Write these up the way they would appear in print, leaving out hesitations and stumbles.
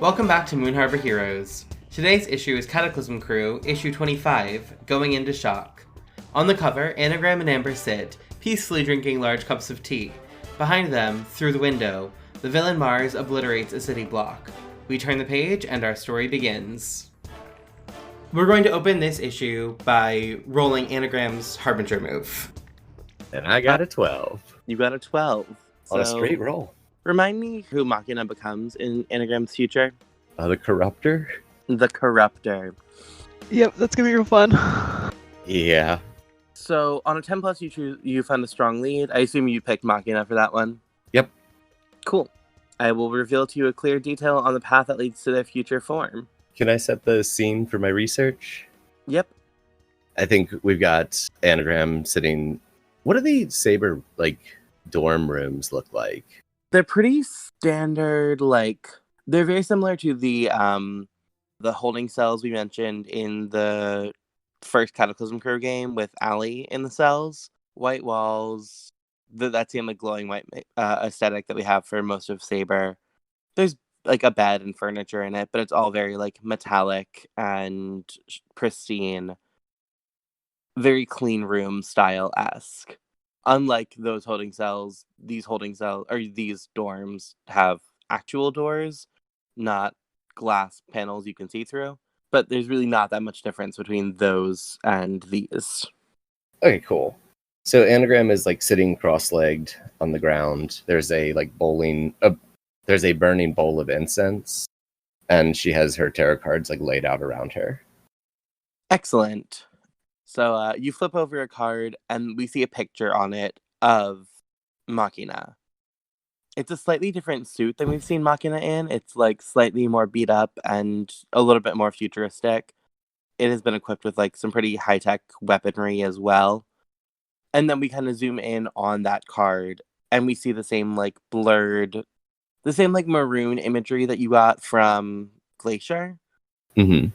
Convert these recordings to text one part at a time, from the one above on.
Welcome back to Moon Harbor Heroes. Today's issue is Cataclysm Crew, issue 25, Going into Shock. On the cover, Anagram and Amber sit, peacefully drinking large cups of tea. Behind them, through the window, the villain Mars obliterates a city block. We turn the page and our story begins. We're going to open this issue by rolling Anagram's Harbinger move. And I got a 12. You got a 12. On a straight roll. Remind me who Machina becomes in Anagram's future. The Corruptor? The Corruptor. Yep, that's gonna be real fun. Yeah. So on a 10 plus, you found a strong lead. I assume you picked Machina for that one. Yep. Cool. I will reveal to you a clear detail on the path that leads to their future form. Can I set the scene for my research? Yep. I think we've got Anagram sitting... What do the Saber, dorm rooms look like? They're pretty standard, they're very similar to the holding cells we mentioned in the first Cataclysm Crew game with Allie in the cells. White walls, that same glowing white aesthetic that we have for most of Saber. There's a bed and furniture in it, but it's all very metallic and pristine, very clean room style-esque. Unlike those holding cells, these dorms have actual doors, not glass panels you can see through. But there's really not that much difference between those and these. Okay, cool. So Anagram is sitting cross-legged on the ground. There's a there's a burning bowl of incense, and she has her tarot cards laid out around her. Excellent. So you flip over a card, and we see a picture on it of Machina. It's a slightly different suit than we've seen Machina in. It's slightly more beat up and a little bit more futuristic. It has been equipped with some pretty high-tech weaponry as well. And then we kind of zoom in on that card, and we see the same maroon imagery that you got from Glacier. Mm-hmm.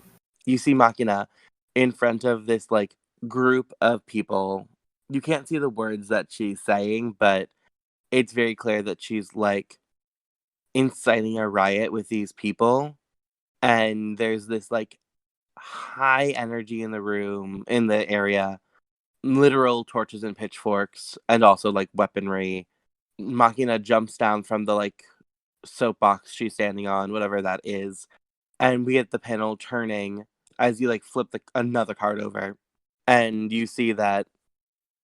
You see Machina in front of this group of people. You can't see the words that she's saying, but it's very clear that she's inciting a riot with these people. And there's this high energy in the room, in the area, literal torches and pitchforks, and also weaponry. Machina jumps down from the soapbox she's standing on, whatever that is, and we get the panel turning as you flip another card over. And you see that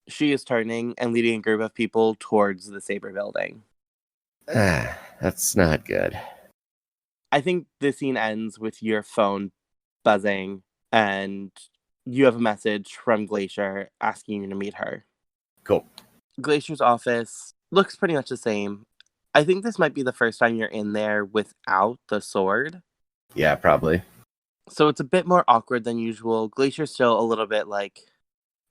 she is turning and leading a group of people towards the Saber building. That's not good. I think the scene ends with your phone buzzing, and you have a message from Glacier asking you to meet her. Cool. Glacier's office looks pretty much the same. I think this might be the first time you're in there without the sword. Yeah, probably. So it's a bit more awkward than usual. Glacier's still a little bit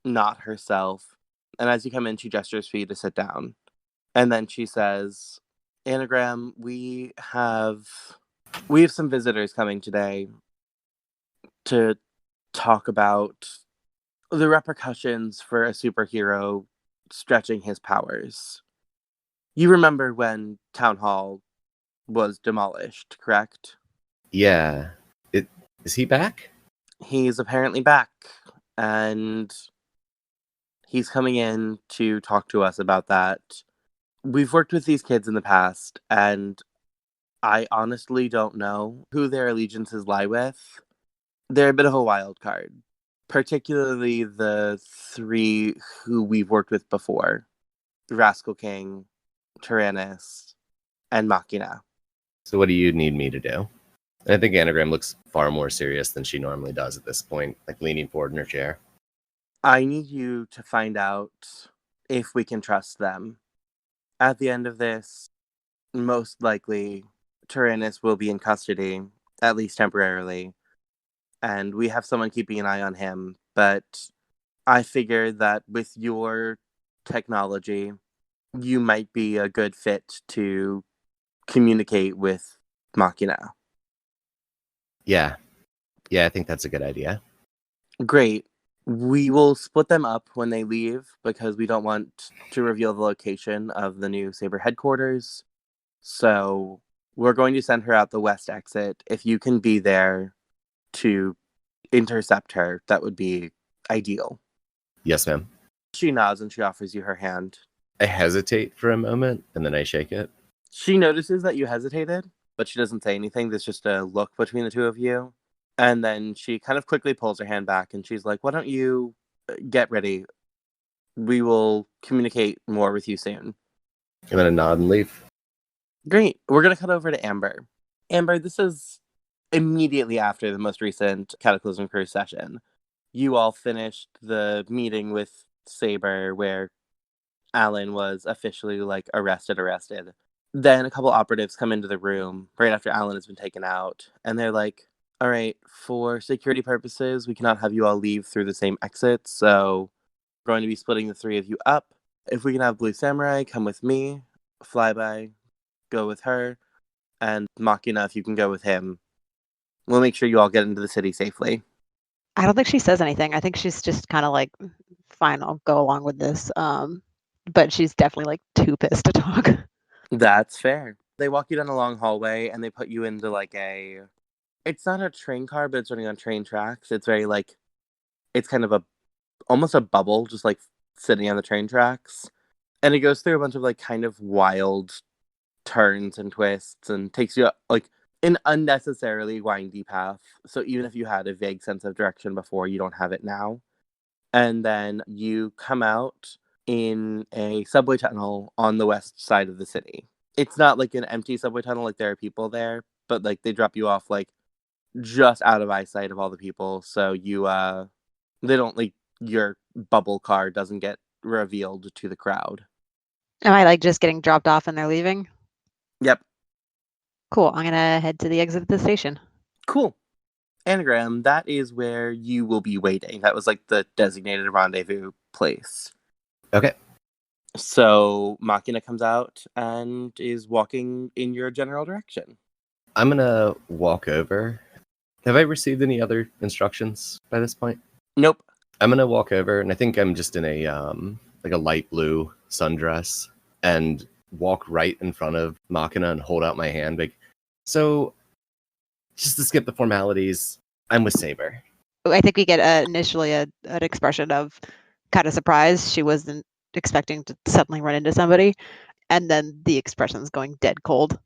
not herself. And as you come in, she gestures for you to sit down. And then she says, Anagram, we have some visitors coming today to talk about the repercussions for a superhero stretching his powers. You remember when Town Hall was demolished, correct? Yeah. Is he back? He's apparently back, and he's coming in to talk to us about that. We've worked with these kids in the past, and I honestly don't know who their allegiances lie with. They're a bit of a wild card, particularly the three who we've worked with before. Rascal King, Tyrannus, and Machina. So what do you need me to do? I think Anagram looks far more serious than she normally does at this point, leaning forward in her chair. I need you to find out if we can trust them. At the end of this, most likely, Tyrannus will be in custody, at least temporarily, and we have someone keeping an eye on him, but I figured that with your technology, you might be a good fit to communicate with Machina. Yeah, I think that's a good idea. Great. We will split them up when they leave because we don't want to reveal the location of the new Saber headquarters. So We're going to send her out the west exit. If you can be there to intercept her, that would be ideal. Yes, ma'am. She nods and she offers you her hand. I hesitate for a moment, and then I shake it. She notices that you hesitated, but she doesn't say anything. There's just a look between the two of you. And then she kind of quickly pulls her hand back and she's like, why don't you get ready? We will communicate more with you soon. I'm going to nod and leave. Great. We're going to cut over to Amber. Amber, this is immediately after the most recent Cataclysm Crew session. You all finished the meeting with Saber where Alan was officially arrested. Then a couple operatives come into the room right after Alan has been taken out, and they're like, all right, for security purposes, we cannot have you all leave through the same exit, so we're going to be splitting the three of you up. If we can have Blue Samurai come with me, Flyby, go with her, and Machina, if you can go with him, we'll make sure you all get into the city safely. I don't think she says anything. I think she's just kind of like, fine, I'll go along with this. But she's definitely like too pissed to talk. That's fair. They walk you down a long hallway and they put you into it's not a train car, but it's running on train tracks. It's very it's kind of almost a bubble, just sitting on the train tracks. And it goes through a bunch of kind of wild turns and twists and takes you an unnecessarily windy path. So even if you had a vague sense of direction before, you don't have it now. And then you come out in a subway tunnel on the west side of the city. It's not an empty subway tunnel, there are people there, but they drop you off just out of eyesight of all the people, so you they don't your bubble car doesn't get revealed to the crowd. Am I just getting dropped off and they're leaving? Yep. Cool. I'm gonna head to the exit of the station. Cool. Anagram, that is where you will be waiting. That was the designated rendezvous place. Okay. So Machina comes out and is walking in your general direction. I'm going to walk over. Have I received any other instructions by this point? Nope. I'm going to walk over, and I think I'm just in a a light blue sundress, and walk right in front of Machina and hold out my hand. So, just to skip the formalities, I'm with Saber. I think we get initially an expression of kind of surprise. She wasn't expecting to suddenly run into somebody. And then the expression's going dead cold.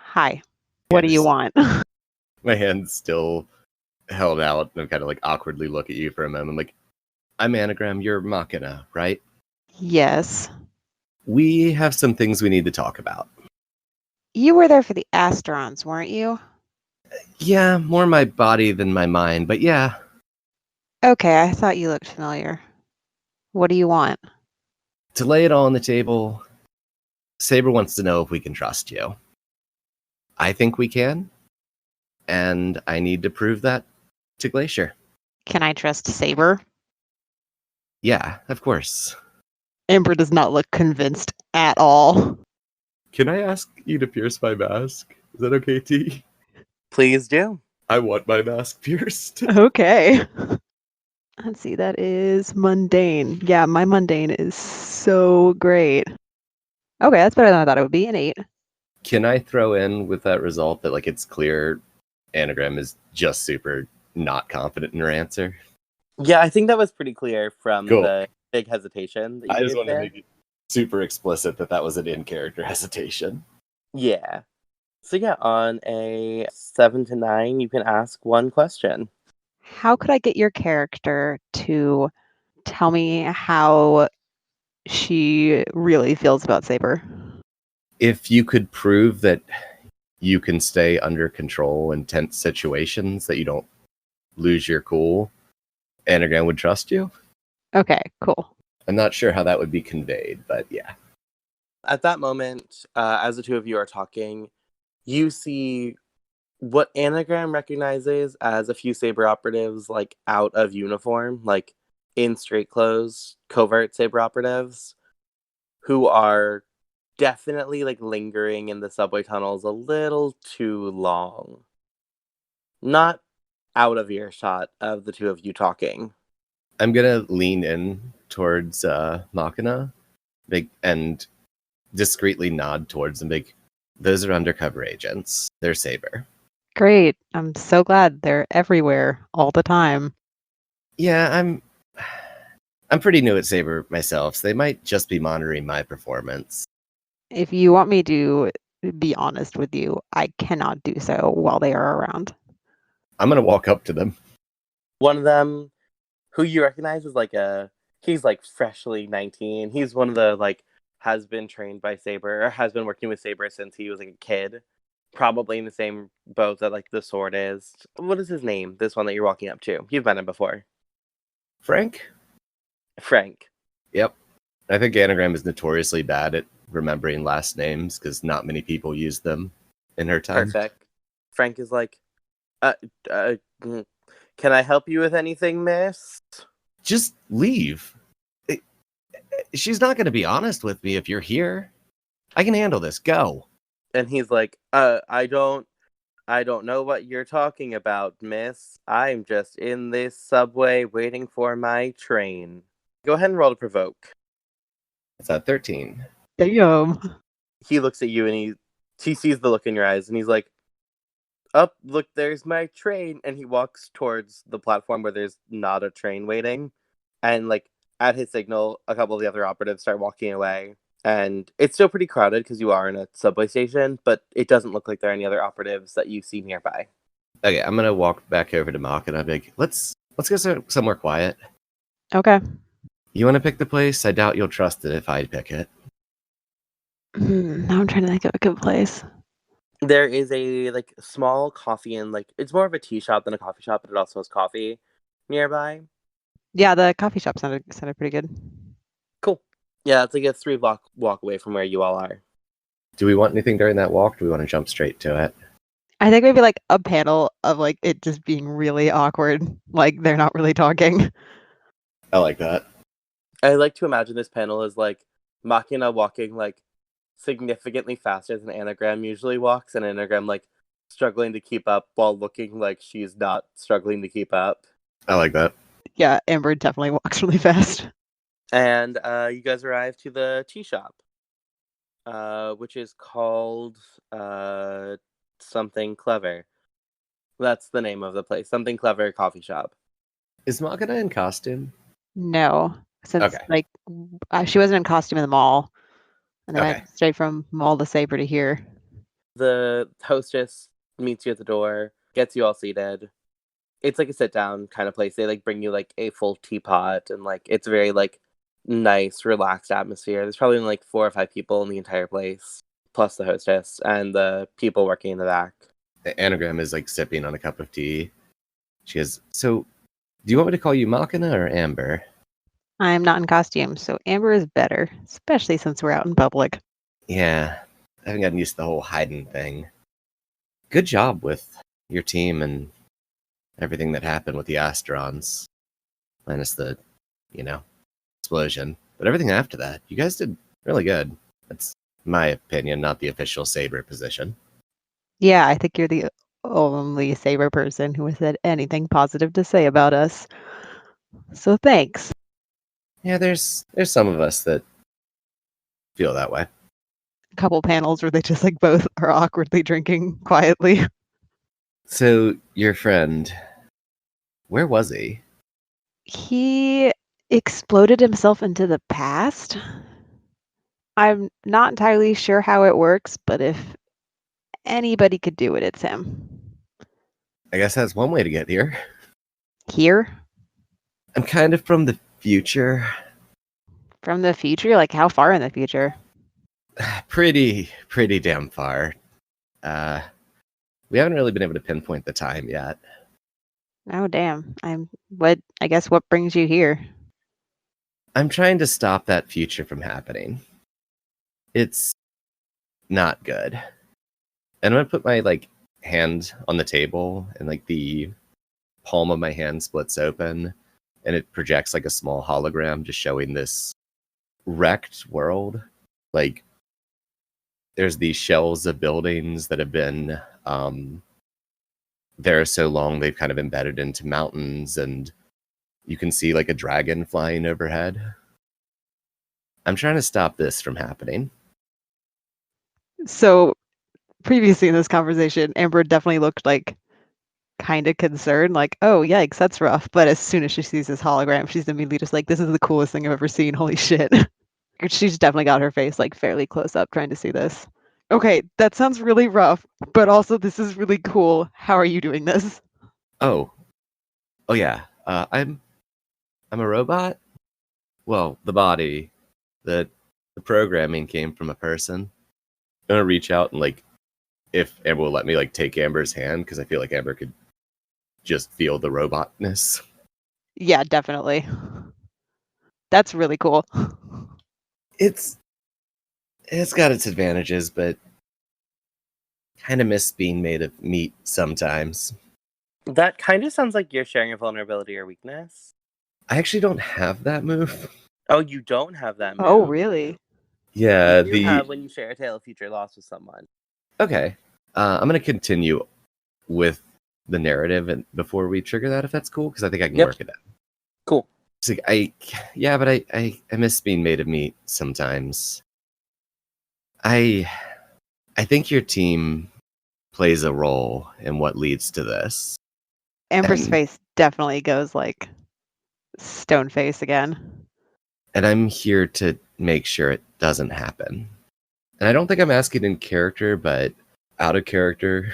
Hi. What do you want? My hand's still held out, and I kind of awkwardly look at you for a moment. I'm Anagram, you're Machina, right? Yes. We have some things we need to talk about. You were there for the Asterons, weren't you? Yeah, more my body than my mind, but yeah. Okay, I thought you looked familiar. What do you want? To lay it all on the table, Saber wants to know if we can trust you. I think we can, and I need to prove that to Glacier. Can I trust Saber? Yeah, of course. Amber does not look convinced at all. Can I ask you to pierce my mask? Is that okay, T? Please do. I want my mask pierced. Okay. Let's see, that is mundane. Yeah, my mundane is so great. Okay, that's better than I thought it would be, an 8. Can I throw in with that result that it's clear Anagram is just super not confident in her answer? Yeah, I think that was pretty clear from Cool. the big hesitation that you I just did want to there. make it super explicit that was an in-character hesitation. Yeah. So yeah, on a 7 to 9, you can ask one question. How could I get your character to tell me how she really feels about Saber? If you could prove that you can stay under control in tense situations, that you don't lose your cool, Anagram would trust you. Okay, cool. I'm not sure how that would be conveyed, but yeah. At that moment, as the two of you are talking, you see what Anagram recognizes as a few Saber operatives out of uniform, in straight clothes, covert Saber operatives, who are definitely lingering in the subway tunnels a little too long. Not out of earshot of the two of you talking. I'm gonna lean in towards Machina and discreetly nod towards him. Those are undercover agents. They're Saber. Great. I'm so glad they're everywhere all the time. Yeah, I'm pretty new at Saber myself, so they might just be monitoring my performance. If you want me to be honest with you, I cannot do so while they are around. I'm gonna walk up to them. One of them, who you recognize, is he's like freshly 19. He's one of the has been trained by Saber, or has been working with Saber since he was like a kid. Probably in the same boat that the sword is. What is his name? This one that you're walking up to. You've met him before. Frank? Frank. Yep. I think Anagram is notoriously bad at remembering last names because not many people use them in her time. Perfect. Frank is like, can I help you with anything, miss? Just leave. She's not going to be honest with me if you're here. I can handle this. Go. And he's like, I don't know what you're talking about, miss. I'm just in this subway waiting for my train. Go ahead and roll to provoke. It's at 13. Damn. He looks at you and he sees the look in your eyes and he's like, up, look, there's my train. And he walks towards the platform where there's not a train waiting. And at his signal, a couple of the other operatives start walking away. And it's still pretty crowded because you are in a subway station, but it doesn't look like there are any other operatives that you see nearby. Okay, I'm gonna walk back over to Mock and I'm like, let's go somewhere quiet. Okay. You want to pick the place? I doubt you'll trust it if I pick it. Now I'm trying to think of a good place. There is a small coffee and it's more of a tea shop than a coffee shop, but it also has coffee nearby. Yeah, the coffee shop sounded pretty good. Cool. Yeah, it's like a 3-block walk away from where you all are. Do we want anything during that walk? Or do we want to jump straight to it? I think maybe a panel of it just being really awkward, they're not really talking. I like that. I like to imagine this panel is Machina walking significantly faster than Anagram usually walks, and Anagram struggling to keep up while looking like she's not struggling to keep up. I like that. Yeah, Amber definitely walks really fast. And you guys arrive to the tea shop, which is called Something Clever. That's the name of the place. Something Clever Coffee Shop. Is Magana in costume? No, since Okay. she wasn't in costume in the mall, and then I Okay. went straight from mall to Saber to here. The hostess meets you at the door, gets you all seated. It's a sit down kind of place. They bring you a full teapot, and it's very nice, relaxed atmosphere. There's probably only 4 or 5 people in the entire place, plus the hostess and the people working in the back. The Anagram is sipping on a cup of tea. She goes, so do you want me to call you Malkina or Amber? I'm not in costume, so Amber is better, especially since we're out in public. Yeah, I haven't gotten used to the whole hiding thing. Good job with your team and everything that happened with the Astrons. Minus the, explosion. But everything after that, you guys did really good. That's my opinion, not the official Saber position. Yeah, I think you're the only Saber person who has had anything positive to say about us. So thanks. Yeah, there's some of us that feel that way. A couple panels where they just both are awkwardly drinking quietly. So your friend, where was he? He exploded himself into the past. I'm not entirely sure how it works, but if anybody could do it, it's him. I guess that's one way to get here. Here? I'm kind of from the future. From the future? How far in the future? Pretty damn far. We haven't really been able to pinpoint the time yet. Oh, damn. I guess what brings you here? I'm trying to stop that future from happening. It's not good. And I'm gonna put my hand on the table, and the palm of my hand splits open, and it projects a small hologram, just showing this wrecked world. There's these shells of buildings that have been there so long they've kind of embedded into mountains, and you can see a dragon flying overhead. I'm trying to stop this from happening. So previously in this conversation, Amber definitely looked like kind of concerned, like, oh, yikes, that's rough. But as soon as she sees this hologram, she's immediately just like, this is the coolest thing I've ever seen. Holy shit. She's definitely got her face like fairly close up trying to see this. Okay, that sounds really rough, but also this is really cool. How are you doing this? Oh, oh yeah. I'm a robot. Well, the body, the programming came from a person. I'm gonna reach out and like, if Amber will let me like take Amber's hand because I feel like Amber could just feel the robotness. Yeah, definitely. That's really cool. It's got its advantages, but kind of miss being made of meat sometimes. That kind of sounds like you're sharing a vulnerability or weakness. I actually don't have that move. Oh, you don't have that move. Oh, really? Yeah, You have when you share a tale of future loss with someone. Okay. I'm gonna continue with the narrative and before we trigger that, if that's cool, because I think I can work it out. Cool. It's like I miss being made of meat sometimes. I think your team plays a role in what leads to this. Amber's And- face definitely goes like stone face again. And I'm here to make sure it doesn't happen. And I don't think I'm asking in character, but out of character,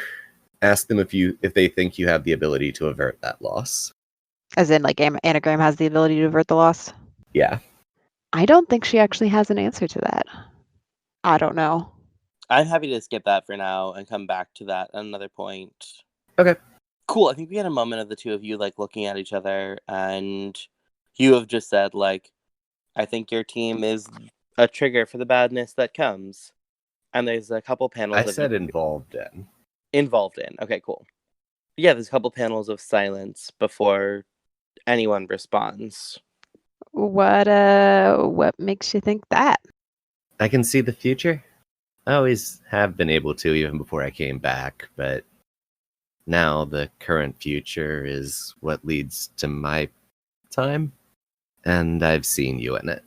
ask them if they think you have the ability to avert that loss. As in, like, Anagram has the ability to avert the loss? Yeah. I don't think she actually has an answer to that. I don't know. I'm happy to skip that for now and come back to that at another point. Okay. Cool. I think we had a moment of the two of you like looking at each other, and you have just said like, I think your team is a trigger for the badness that comes. And there's a couple panels I of said you involved in. involved in. Okay, cool. Yeah, there's a couple panels of silence before anyone responds. What makes you think that? I can see the future. I always have been able to, even before I came back, but now the current future is what leads to my time, and I've seen you in it.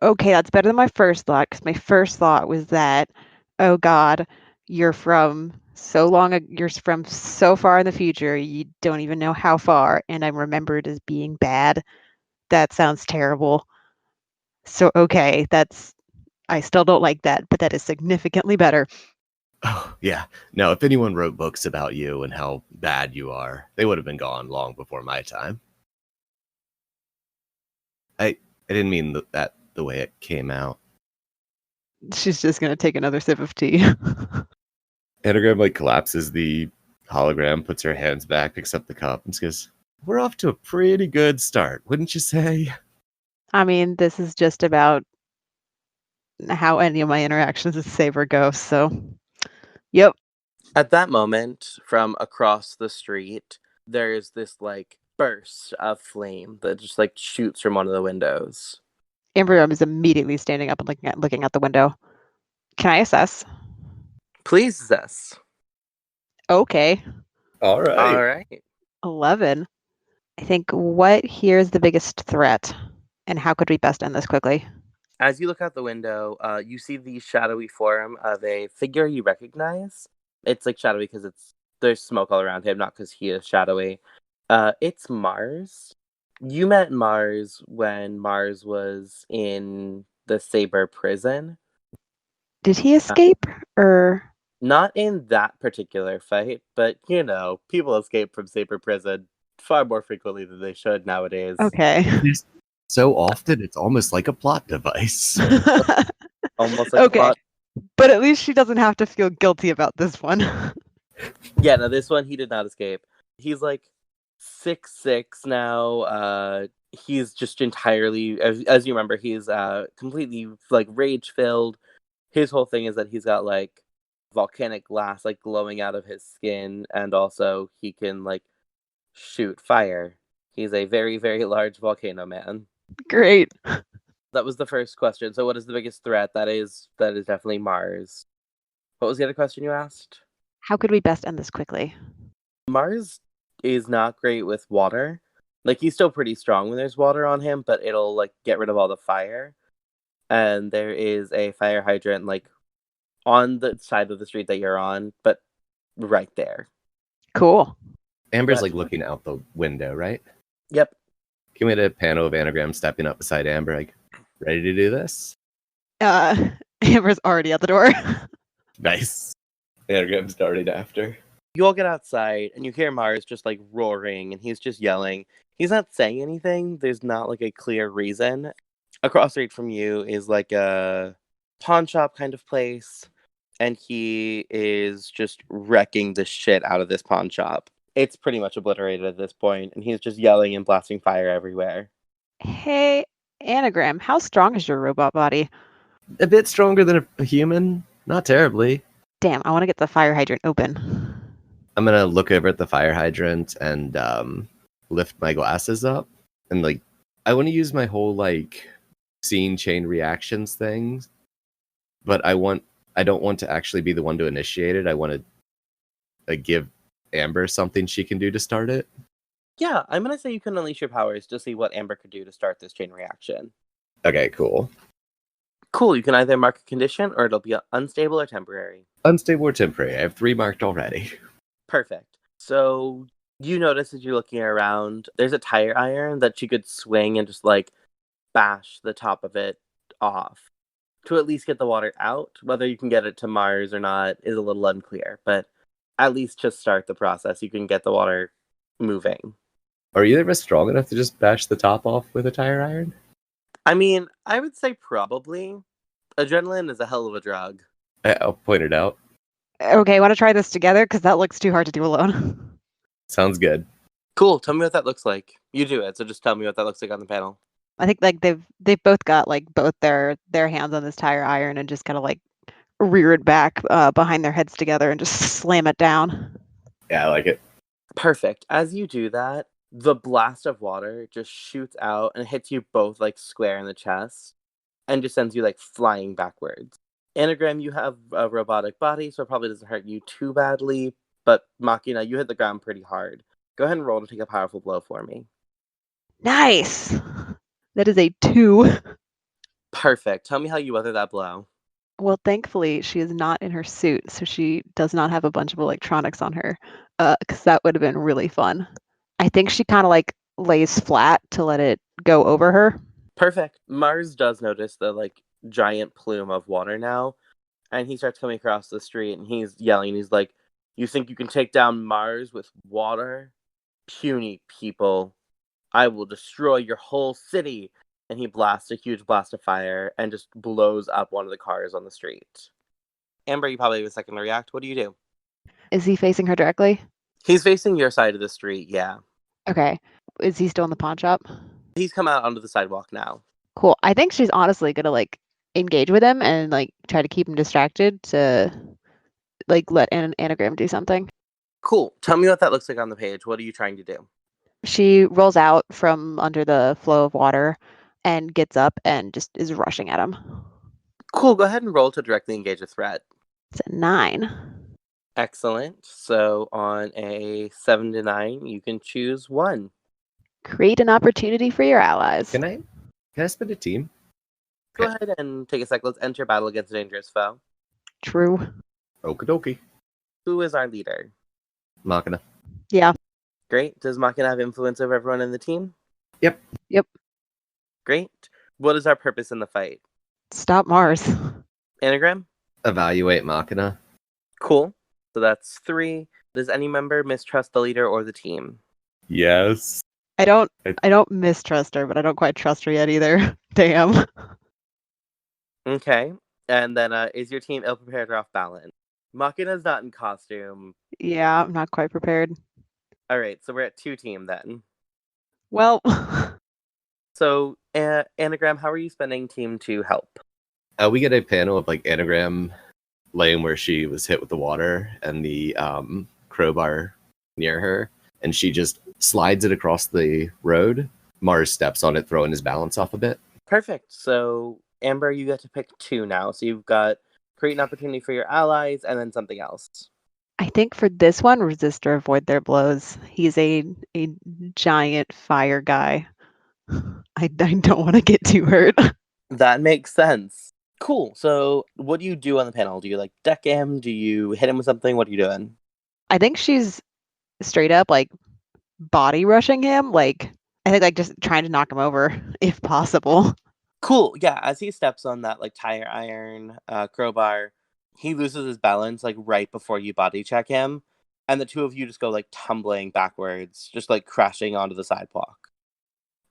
Okay, that's better than my first thought, because my first thought was that, oh God, you're from so far in the future, you don't even know how far, and I'm remembered as being bad. That sounds terrible. So okay, I still don't like that, but that is significantly better. Oh, yeah. No, if anyone wrote books about you and how bad you are, they would have been gone long before my time. I didn't mean that the way it came out. She's just gonna take another sip of tea. Anagram like collapses the hologram, puts her hands back, picks up the cup, and says, "We're off to a pretty good start, wouldn't you say?" I mean, this is just about how any of my interactions with Saber go, so yep. At that moment, from across the street, there is this like burst of flame that just like shoots from one of the windows. Amber is immediately standing up and looking out the window. Can I assess? Please assess. Okay. All right. All right. 11. I think what here is the biggest threat, and how could we best end this quickly? As you look out the window, you see the shadowy form of a figure you recognize. It's like shadowy because there's smoke all around him, not because he is shadowy. It's Mars. You met Mars when Mars was in the Saber prison. Did he escape, or? Not in that particular fight, but you know, people escape from Saber prison far more frequently than they should nowadays. Okay. So often, it's almost like a plot device. Almost like Okay. a plot. But at least she doesn't have to feel guilty about this one. Yeah, no, this one he did not escape. He's like 6'6" now. He's just entirely, as you remember, he's completely like rage filled. His whole thing is that he's got like volcanic glass like glowing out of his skin, and also he can like shoot fire. He's a very, very large volcano man. Great. That was the first question. So what is the biggest threat? That is definitely Mars. What was the other question you asked? How could we best end this quickly? Mars is not great with water. Like he's still pretty strong when there's water on him, but it'll like get rid of all the fire. And there is a fire hydrant like on the side of the street that you're on, but right there. Cool. Amber's But- like looking out the window, right? Yep. Can we get a panel of Anagram stepping up beside Amber, like ready to do this? Amber's already at the door. Nice. Anagram's darting after. You all get outside and you hear Mars just like roaring and he's just yelling. He's not saying anything. There's not like a clear reason. Across the street from you is like a pawn shop kind of place. And he is just wrecking the shit out of this pawn shop. It's pretty much obliterated at this point, and he's just yelling and blasting fire everywhere. Hey, Anagram, how strong is your robot body? A bit stronger than a human, not terribly. Damn, I want to get the fire hydrant open. I'm gonna look over at the fire hydrant and lift my glasses up, and like I want to use my whole like scene chain reactions things, but I don't want to actually be the one to initiate it. I want to give Amber something she can do to start it. Yeah, I'm going to say you can unleash your powers to see what Amber could do to start this chain reaction. Okay, cool. Cool, you can either mark a condition or it'll be unstable or temporary. Unstable or temporary. I have 3 marked already. Perfect. So you notice as you're looking around, there's a tire iron that you could swing and just like bash the top of it off to at least get the water out. Whether you can get it to Mars or not is a little unclear, but at least just start the process. You can get the water moving. Are either of us strong enough to just bash the top off with a tire iron? I mean, I would say probably. Adrenaline is a hell of a drug. I'll point it out. Okay, want to try this together? Because that looks too hard to do alone. Sounds good. Cool, tell me what that looks like. You do it, so just tell me what that looks like on the panel. I think like they've both got like both their hands on this tire iron and just kind of like rear it back behind their heads together and just slam it down. Yeah, I like it. Perfect. As you do that, the blast of water just shoots out and hits you both like square in the chest and just sends you like flying backwards. Anagram, you have a robotic body, so it probably doesn't hurt you too badly, but Machina, you hit the ground pretty hard. Go ahead and roll to take a powerful blow for me. Nice. That is a 2. Perfect. Tell me how you weather that blow. Well, thankfully, she is not in her suit, so she does not have a bunch of electronics on her, because that would have been really fun. I think she kind of like lays flat to let it go over her. Perfect. Mars does notice the like giant plume of water now, and he starts coming across the street and he's yelling. He's like, "You think you can take down Mars with water? Puny people. I will destroy your whole city." And he blasts a huge blast of fire and just blows up one of the cars on the street. Amber, you probably have a second to react. What do you do? Is he facing her directly? He's facing your side of the street, yeah. Okay. Is he still in the pawn shop? He's come out onto the sidewalk now. Cool. I think she's honestly gonna like engage with him and like try to keep him distracted to like let an anagram do something. Cool. Tell me what that looks like on the page. What are you trying to do? She rolls out from under the flow of water and gets up and just is rushing at him. Cool. Go ahead and roll to directly engage a threat. It's a 9. Excellent. So on a 7 to 9, you can choose one. Create an opportunity for your allies. Can I spin a team? Go ahead and take a sec. Let's enter battle against a dangerous foe. True. Okie dokie. Who is our leader? Machina. Yeah. Great. Does Machina have influence over everyone in the team? Yep. Great. What is our purpose in the fight? Stop Mars. Anagram? Evaluate Machina. Cool. So that's 3. Does any member mistrust the leader or the team? Yes. I don't mistrust her, but I don't quite trust her yet either. Damn. Okay. And then is your team ill-prepared or off-balance? Machina's not in costume. Yeah, I'm not quite prepared. All right, so we're at 2 team then. Well, So, Anagram, how are you spending team to help? We get a panel of like Anagram laying where she was hit with the water and the crowbar near her, and she just slides it across the road. Mars steps on it, throwing his balance off a bit. Perfect. So, Amber, you get to pick 2 now. So you've got create an opportunity for your allies and then something else. I think for this one, resist or avoid their blows. He's a giant fire guy. I don't want to get too hurt. That makes sense. Cool. So what do you do on the panel? Do you like deck him? Do you hit him with something? What are you doing? I think she's straight up like body rushing him. Like, I think like just trying to knock him over if possible. Cool. Yeah, as he steps on that like tire iron crowbar, he loses his balance like right before you body check him, and the two of you just go like tumbling backwards, just like crashing onto the sidewalk.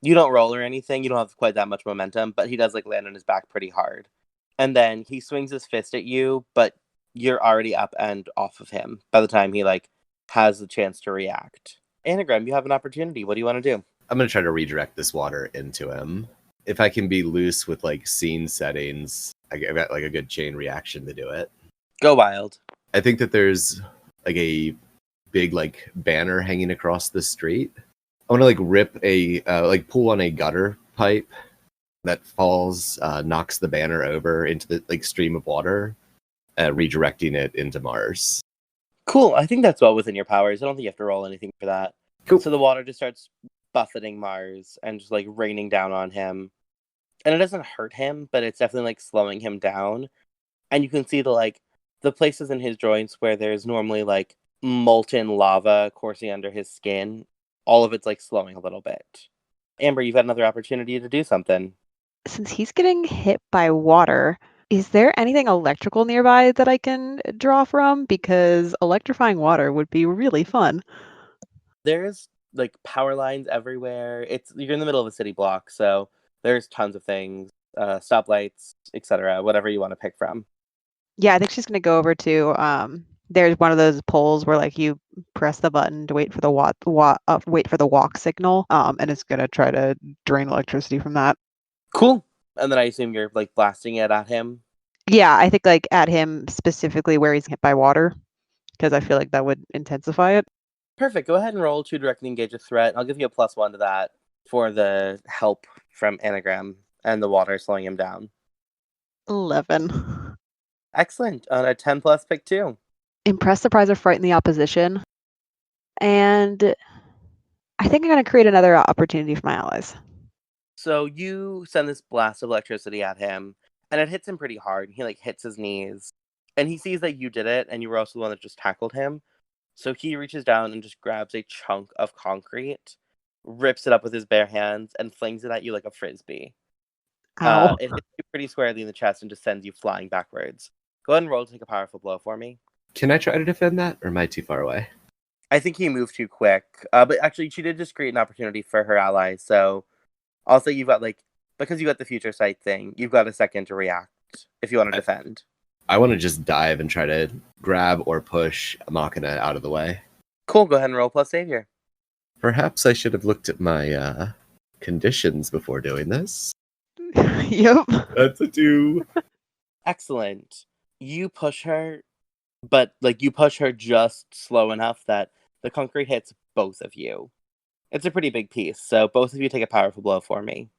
You don't roll or anything. You don't have quite that much momentum, but he does like land on his back pretty hard. And then he swings his fist at you, but you're already up and off of him by the time he like has the chance to react. Anagram, you have an opportunity. What do you want to do? I'm gonna try to redirect this water into him. If I can be loose with like scene settings, I've got like a good chain reaction to do it. Go wild. I think that there's like a big like banner hanging across the street. I want to like rip a like pull on a gutter pipe that falls, knocks the banner over into the like stream of water, redirecting it into Mars. Cool. I think that's well within your powers. I don't think you have to roll anything for that. Cool. So the water just starts buffeting Mars and just like raining down on him. And it doesn't hurt him, but it's definitely like slowing him down. And you can see the places in his joints where there's normally like molten lava coursing under his skin. All of it's like slowing a little bit. Amber, you've had another opportunity to do something. Since he's getting hit by water, is there anything electrical nearby that I can draw from? Because electrifying water would be really fun. There's like power lines everywhere. You're in the middle of a city block, so there's tons of things, stoplights, etc. Whatever you want to pick from. Yeah, I think she's gonna go over to there's one of those poles where like you press the button to wait for the wait for the walk signal, and it's gonna try to drain electricity from that. Cool. And then I assume you're like blasting it at him. Yeah, I think like at him specifically where he's hit by water, because I feel like that would intensify it. Perfect. Go ahead and roll to directly engage a threat. I'll give you a +1 to that for the help from Anagram and the water slowing him down. 11. Excellent. On a 10 plus, pick 2. Impress, surprise, or frighten the opposition. And I think I'm gonna create another opportunity for my allies. So you send this blast of electricity at him, and it hits him pretty hard. He like hits his knees, and he sees that you did it, and you were also the one that just tackled him. So he reaches down and just grabs a chunk of concrete, rips it up with his bare hands, and flings it at you like a frisbee. Ow. It hits you pretty squarely in the chest and just sends you flying backwards. Go ahead and roll to take a powerful blow for me. Can I try to defend that, or am I too far away? I think he moved too quick. But actually, she did just create an opportunity for her allies. So I'll say you've got because you got the future sight thing, you've got a second to react if you want to defend. I want to just dive and try to grab or push Machina out of the way. Cool. Go ahead and roll plus savior. Perhaps I should have looked at my conditions before doing this. Yep. That's a 2. Excellent. You push her, but you push her just slow enough that the concrete hits both of you. It's a pretty big piece, so both of you take a powerful blow for me.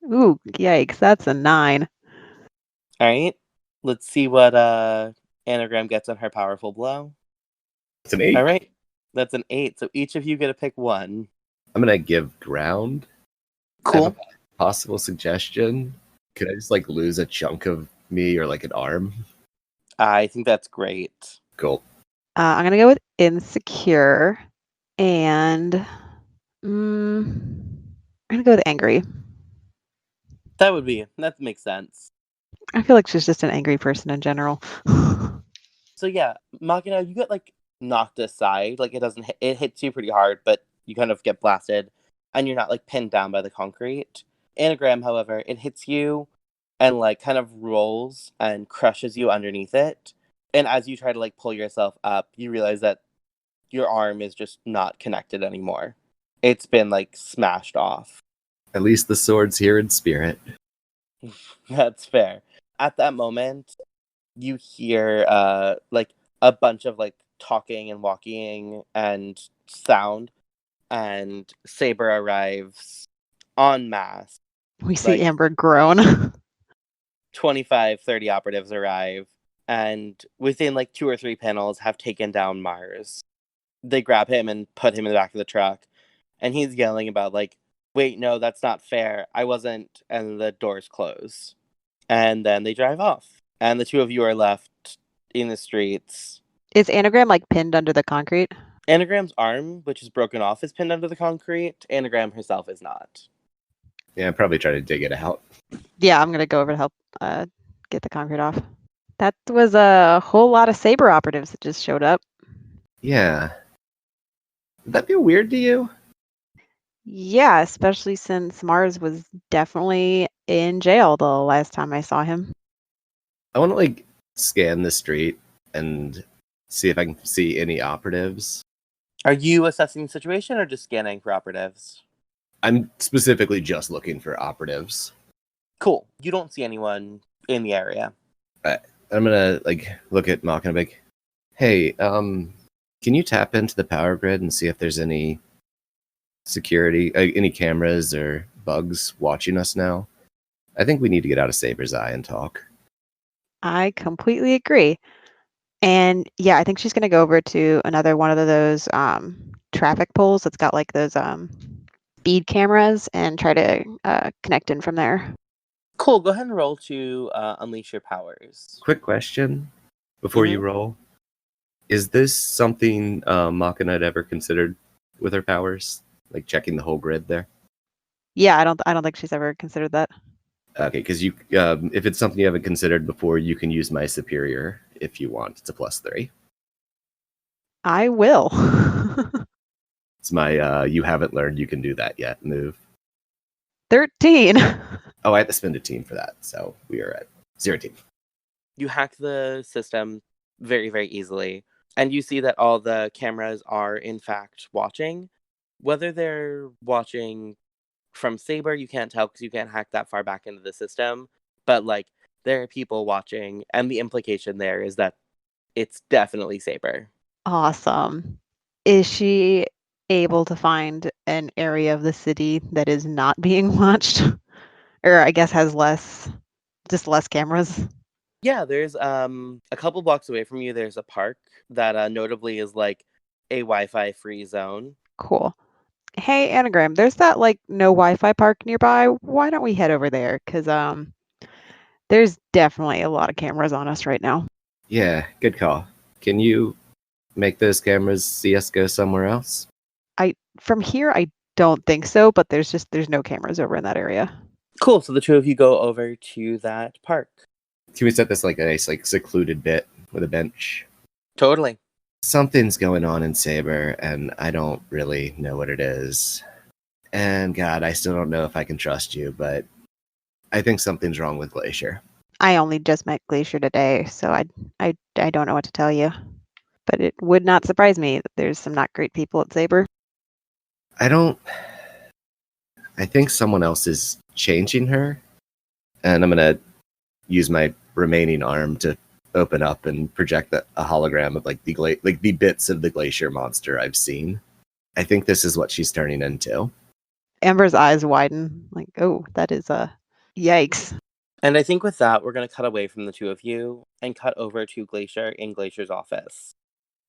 Ooh, yikes! That's a 9. All right. Let's see what Anagram gets on her powerful blow. It's an 8. All right. That's an 8. So each of you get to pick one. I'm going to give ground. Cool. I have a possible suggestion. Could I just lose a chunk of me or an arm? I think that's great. Cool. I'm gonna go with insecure, and I'm gonna go with angry. That makes sense. I feel like she's just an angry person in general. So yeah, Machina, you get knocked aside. It hits you pretty hard, but you kind of get blasted, and you're not pinned down by the concrete. Anagram, however, it hits you, and kind of rolls and crushes you underneath it. And as you try to pull yourself up, you realize that your arm is just not connected anymore. It's been smashed off. At least the sword's here in spirit. That's fair. At that moment, you hear a bunch of talking and walking and sound, and Saber arrives en masse. We see Amber groan. 25, 30 operatives arrive, and within 2 or 3 panels have taken down Mars. They grab him and put him in the back of the truck, and he's yelling about wait, no, that's not fair. I wasn't, and the doors close. And then they drive off. And the two of you are left in the streets. Is Anagram like pinned under the concrete? Anagram's arm, which is broken off, is pinned under the concrete. Anagram herself is not. Yeah, probably try to dig it out. Yeah, I'm gonna go over to help get the concrete off. That was a whole lot of Saber operatives that just showed up. Yeah. Would that feel weird to you? Yeah, especially since Mars was definitely in jail the last time I saw him. I want to like scan the street and see if I can see any operatives. Are you assessing the situation or just scanning for operatives? I'm specifically just looking for operatives. Cool. You don't see anyone in the area. I'm gonna like look at Mach and be like, hey, can you tap into the power grid and see if there's any security, any cameras or bugs watching us now? I think we need to get out of Saber's eye and talk. I completely agree. And yeah, I think she's gonna go over to another one of those traffic poles that's got like those speed cameras and try to connect in from there. Cool. Go ahead and roll to unleash your powers. Quick question before you roll. Is this something Machina had ever considered with her powers? Like checking the whole grid there? Yeah, I don't think she's ever considered that. Okay, because you, if it's something you haven't considered before, you can use my superior if you want. It's a +3. I will. It's my you haven't learned you can do that yet move. 13. Oh, I had to spend a team for that, so we are at 0 team. You hack the system very, very easily, and you see that all the cameras are in fact watching. Whether they're watching from Saber, you can't tell because you can't hack that far back into the system, but like there are people watching, and the implication there is that it's definitely Saber. Awesome. Is she able to find an area of the city that is not being watched? Or I guess has less cameras? Yeah, there's a couple blocks away from you, there's a park that notably is like a Wi-Fi free zone. Cool. Hey, Anagram, there's that like no Wi-Fi park nearby. Why don't we head over there? Because there's definitely a lot of cameras on us right now. Yeah, good call. Can you make those cameras see us go somewhere else? From here, I don't think so, but there's no cameras over in that area. Cool, so the two of you go over to that park. Can we set this like a nice, like secluded bit with a bench? Totally. Something's going on in Saber, and I don't really know what it is. And God, I still don't know if I can trust you, but I think something's wrong with Glacier. I only just met Glacier today, so I don't know what to tell you. But it would not surprise me that there's some not great people at Saber. I think someone else is changing her, and I'm gonna use my remaining arm to open up and project a hologram of like the bits of the Glacier monster I've seen. I think this is what she's turning into. Amber's eyes widen, like, oh, that is yikes. And I think with that, we're going to cut away from the two of you and cut over to Glacier in Glacier's office.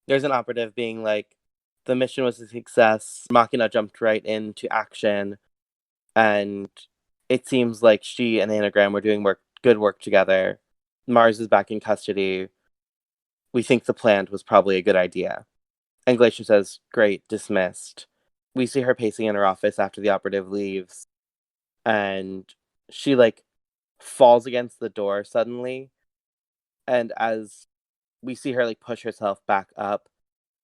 There's an operative being like, the mission was a success. Machina jumped right into action. And it seems like she and Anagram were doing good work together. Mars is back in custody. We think the plan was probably a good idea. And Glacier says, great, dismissed. We see her pacing in her office after the operative leaves. And she like falls against the door suddenly. And as we see her like push herself back up,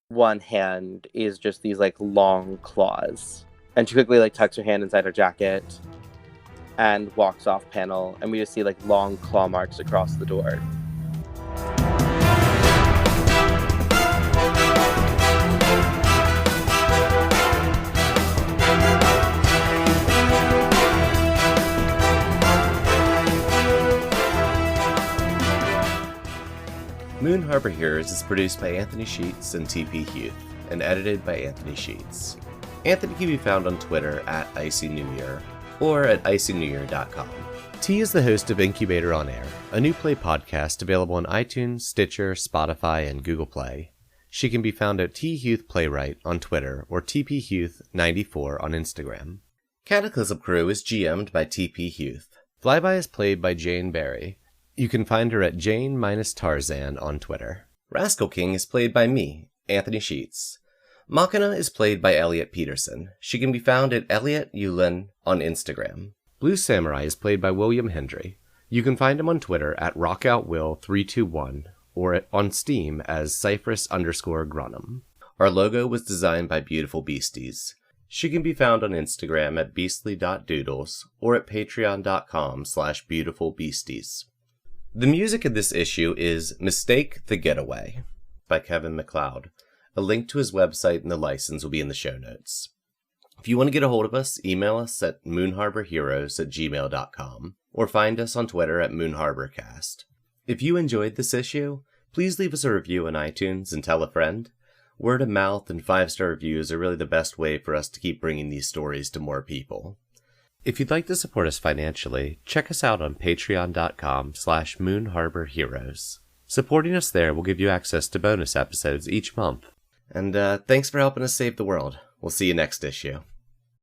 one hand is just these like long claws. And she quickly like tucks her hand inside her jacket and walks off panel, and we just see like long claw marks across the door. Moon Harbor Heroes is produced by Anthony Sheets and TP Huth, and edited by Anthony Sheets. Anthony can be found on Twitter at Icy New Year or at icynewyear.com. T is the host of Incubator on Air, a new play podcast available on iTunes, Stitcher, Spotify, and Google Play. She can be found at T Huth Playwright on Twitter or TPHuth94 on Instagram. Cataclysm Crew is GM'd by TP Huth. Flyby is played by Jane Barry. You can find her at Jane-Tarzan on Twitter. Rascal King is played by me, Anthony Sheets. Machina is played by Elliot Peterson. She can be found at Elliot Yulin on Instagram. Blue Samurai is played by William Hendry. You can find him on Twitter at RockoutWill321 or on Steam as Cypress_Grunham. Our logo was designed by Beautiful Beasties. She can be found on Instagram at beastly.doodles or at patreon.com/beautifulbeasties. The music of this issue is Mistake the Getaway by Kevin MacLeod. A link to his website and the license will be in the show notes. If you want to get a hold of us, email us at moonharborheroes@gmail.com or find us on Twitter at moonharborcast. If you enjoyed this issue, please leave us a review on iTunes and tell a friend. Word of mouth and 5-star reviews are really the best way for us to keep bringing these stories to more people. If you'd like to support us financially, check us out on patreon.com/moonharborheroes. Supporting us there will give you access to bonus episodes each month. And thanks for helping us save the world. We'll see you next issue.